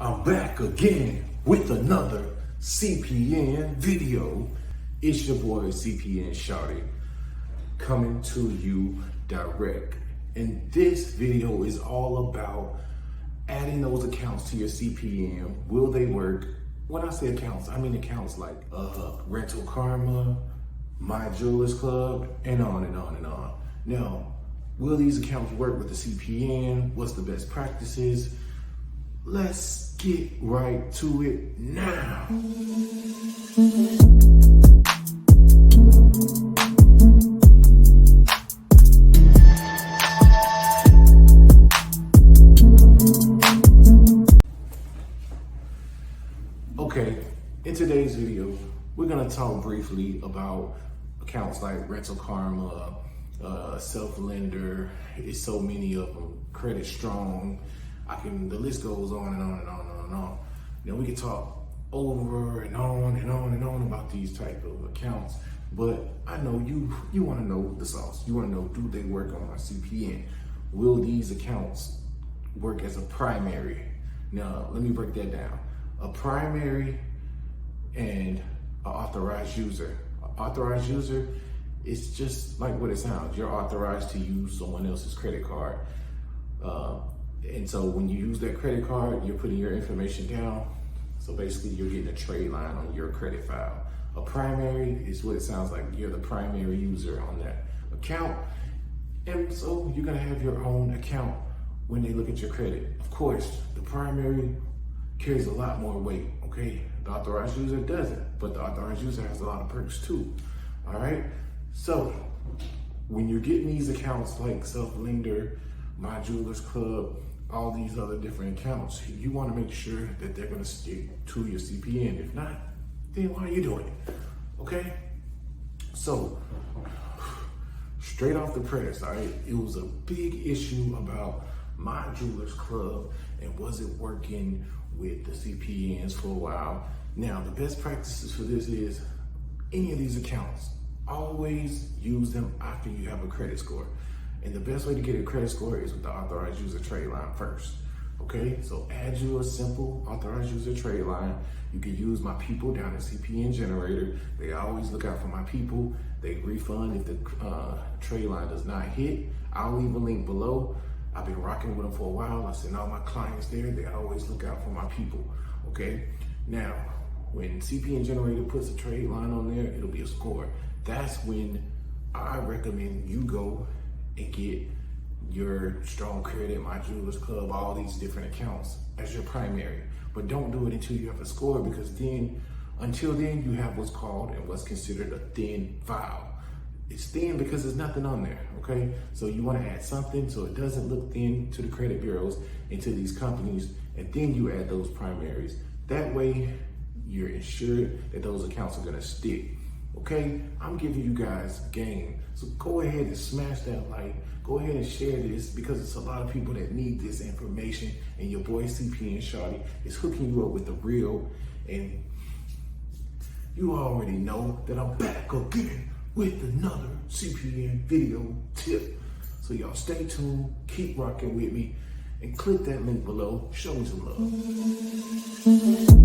I'm back again with another CPN video. It's your boy CPN Shawty coming to you direct. And this video is all about adding those accounts to your CPN. Will they work? When I say accounts, I mean accounts like Rental Karma, My Jewelers Club, and on and on and on. Now, will these accounts work with the CPN? What's the best practices? Let's get right to it now. Okay, in today's video, we're gonna talk briefly about accounts like Rental Karma, Self-Lender. It's so many of them. Credit Strong. The list goes on and on and on and on and on. Now we can talk over and on and on and on about these type of accounts, but I know you want to know the sauce. You want to know, do they work on my CPN? Will these accounts work as a primary? Now let me break that down. A primary and an authorized user. Authorized user is just like what it sounds. You're authorized to use someone else's credit card. And so when you use that credit card, you're putting your information down. So basically you're getting a trade line on your credit file. A primary is what it sounds like. You're the primary user on that account. And so you're gonna have your own account when they look at your credit. Of course, the primary carries a lot more weight, okay? The authorized user doesn't, but the authorized user has a lot of perks too, all right? So when you're getting these accounts like Self-Lender, My Jewelers Club, all these other different accounts, you want to make sure that they're going to stick to your CPN. If not, then why are you doing it? Okay? So, straight off the press, all right, it was a big issue about My Jewelers Club and was it working with the CPNs for a while. Now, the best practices for this is any of these accounts, always use them after you have a credit score. And the best way to get a credit score is with the Authorized User Tradeline first. Okay, so add you a simple Authorized User Tradeline. You can use my people down at CPN Generator. They always look out for my people. They refund if the trade line does not hit. I'll leave a link below. I've been rocking with them for a while. I send all my clients there. They always look out for my people. Okay, now when CPN Generator puts a trade line on there, it'll be a score. That's when I recommend you go and get your Strong Credit, My Jewelers Club, all these different accounts as your primary. But don't do it until you have a score, because until then, you have what's called and what's considered a thin file. It's thin because there's nothing on there, okay? So you wanna add something so it doesn't look thin to the credit bureaus and to these companies, and then you add those primaries. That way, you're ensured that those accounts are gonna stick. Okay, I'm giving you guys game. So go ahead and smash that like. Go ahead and share this, because it's a lot of people that need this information. And your boy CPN Shawty is hooking you up with the real. And you already know that I'm back again with another CPN video tip. So y'all stay tuned, keep rocking with me, and click that link below. Show me some love.